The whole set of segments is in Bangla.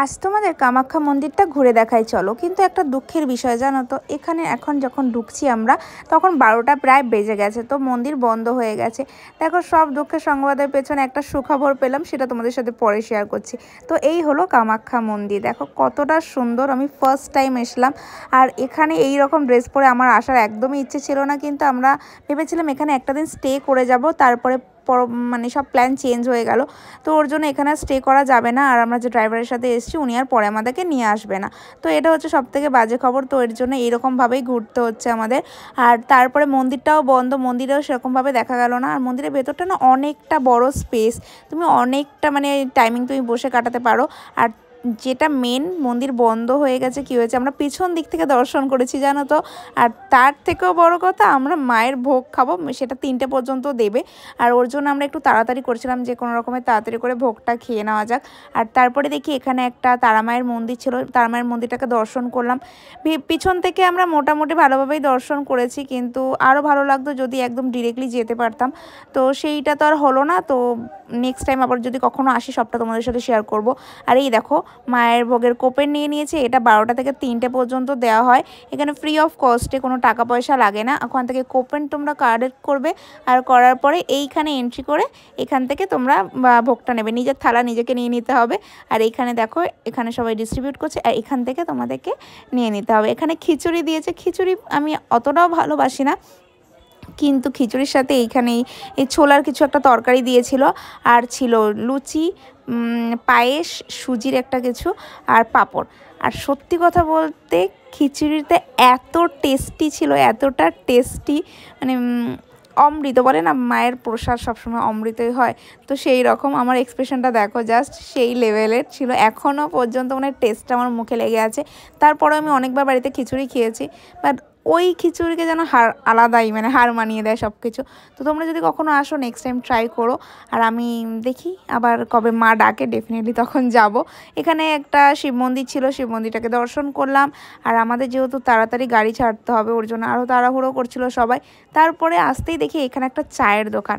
আজ তোমাদের কামাখ্যা মন্দিরটা ঘুরে দেখাই চলো। কিন্তু একটা দুঃখের বিষয় জানো তো, এখানে এখন যখন ঢুকছি আমরা তখন 12টা প্রায় বেজে গেছে, তো মন্দির বন্ধ হয়ে গেছে। দেখো, সব দুঃখের সংবাদের পেছনে একটা সুখবর পেলাম, সেটা তোমাদের সাথে পরে শেয়ার করছি। তো এই হলো কামাখ্যা মন্দির, দেখো কতটা সুন্দর। আমি ফার্স্ট টাইম এসলাম, আর এখানে এই রকম ড্রেস পরে আমার আসার একদমই ইচ্ছে ছিল না, কিন্তু আমরা ভেবেছিলাম এখানে একটা দিন স্টে করে যাব, তারপরে মানে সব প্ল্যান চেঞ্জ হয়ে গেল। তো ওর জন্য এখানে স্টে করা যাবে না, আর আমরা যে ড্রাইভারের সাথে এসেছি উনি আর পরে আমাদেরকে নিয়ে আসবে না। তো এটা হচ্ছে সবথেকে বাজে খবর। তো এর জন্য এইরকমভাবেই ঘুরতে হচ্ছে আমাদের। আর তারপরে মন্দিরটাও বন্ধ, মন্দিরেও সেরকমভাবে দেখা গেল না। আর মন্দিরের ভেতরটা না অনেকটা বড় স্পেস, তুমি অনেকটা মানে টাইমিং তুমি বসে কাটাতে পারো। আর যেটা মেন, মন্দির বন্ধ হয়ে গেছে, কী হয়েছে, আমরা পিছন দিক থেকে দর্শন করেছি জানো তো। আর তার থেকেও বড় কথা, আমরা মায়ের ভোগ খাবো, সেটা 3টে পর্যন্ত দেবে। আর ওর জন্য আমরা একটু তাড়াতাড়ি করছিলাম, যে কোনো রকমের তাড়াতাড়ি করে ভোগটা খেয়ে নেওয়া যাক। আর তারপরে দেখি এখানে একটা তারামায়ের মন্দির ছিল, তারামায়ের মন্দিরটাকে দর্শন করলাম। পিছন থেকে আমরা মোটামুটি ভালোভাবেই দর্শন করেছি, কিন্তু আরও ভালো লাগতো যদি একদম ডিরেক্টলি যেতে পারতাম। তো সেইটা তো আর হলো না। তো নেক্সট টাইম আবার যদি কখনো আসি সবটা তোমাদের সাথে শেয়ার করব। আর এই দেখো, মায়ের ভোগের কোপেন নিয়ে নিয়েছে, এটা 12টা থেকে 3টে পর্যন্ত দেওয়া হয়। এখানে ফ্রি অফ কস্টে, কোনো টাকা পয়সা লাগে না। ওখান থেকে কোপেন তোমরা কালেক্ট করবে, আর করার পরে এইখানে এন্ট্রি করে এখান থেকে তোমরা ভোগটা নেবে, নিজের থালা নিজেকে নিয়ে নিতে হবে। আর এইখানে দেখো, এখানে সবাই ডিস্ট্রিবিউট করছে, আর এখান থেকে তোমাদেরকে নিয়ে নিতে হবে। এখানে খিচুড়ি দিয়েছে, খিচুড়ি আমি অতটাও ভালোবাসি না, কিন্তু খিচুড়ির সাথে এইখানে এই ছোলার কিছু একটা তরকারি দিয়েছিল, আর ছিল লুচি, পায়েস, সুজির একটা কিছু, আর পাঁপড়। আর সত্যি কথা বলতে খিচুড়িতে এত টেস্টি ছিল, এতটা টেস্টি, মানে অমৃত বলে না, মায়ের প্রসাদ সবসময় অমৃতই হয়। তো সেই রকম আমার এক্সপ্রেশনটা দেখো, জাস্ট সেই লেভেলের ছিল। এখনও পর্যন্ত মানে টেস্টটা আমার মুখে লেগে আছে। তারপরেও আমি অনেকবার বাড়িতে খিচুড়ি খেয়েছি, বাট ওই খিচুড়িকে যেন আলাদাই, মানে হার মানিয়ে দেয় সব কিছু। তো তোমরা যদি কখনো আসো নেক্সট টাইম ট্রাই করো। আর আমি দেখি আবার কবে মা ডাকে, ডেফিনেটলি তখন যাব। এখানে একটা শিব মন্দির ছিল, শিব মন্দিরটাকে দর্শন করলাম। আর আমাদের যেহেতু তাড়াতাড়ি গাড়ি ছাড়তে হবে, ওর জন্য আরও তাড়াহুড়ো করছিল সবাই। তারপরে আসতেই দেখি এখানে একটা চায়ের দোকান,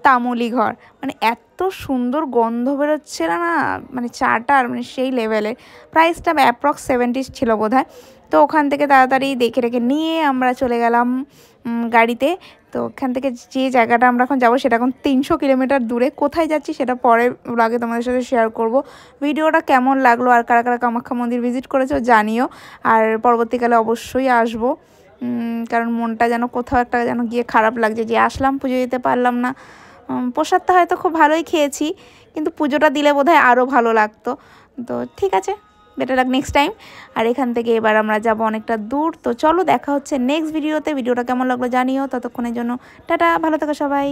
তামুলি ঘর, মানে এত সুন্দর গন্ধ বেরোচ্ছিল না, মানে চাটার মানে সেই লেভেলের। প্রাইসটা অ্যাপ্রক্স 70 ছিল বোধহয়। তো ওখান থেকে তাড়াতাড়ি দেখে রেখে নিয়ে আমরা চলে গেলাম গাড়িতে। তো ওখান থেকে যে জায়গাটা আমরা এখন যাবো সেটা এখন 300 কিলোমিটার দূরে। কোথায় যাচ্ছি সেটা পরে আগে তোমাদের সাথে শেয়ার করব। ভিডিওটা কেমন লাগলো, আর কারা কারা কামাখ্যা মন্দির ভিজিট করেছো জানিও। আর পরবর্তীকালে অবশ্যই আসবো, কারণ মনটা যেন কোথাও একটা যেন গিয়ে খারাপ লাগছে যে আসলাম, পুজো দিতে পারলাম না। প্রসাদটা হয়তো খুব ভালোই খেয়েছি, কিন্তু পুজোটা দিলে বোধহয় আরও ভালো লাগতো। তো ঠিক আছে, বেটার লাক নেক্সট টাইম। আর এখান থেকে এবার আমরা যাব অনেকটা দূর। তো চলো, দেখা হচ্ছে নেক্সট ভিডিওতে। ভিডিওটা কেমন লাগলো জানিও। ততক্ষণের জন্য টাটা, ভালো থাকো সবাই।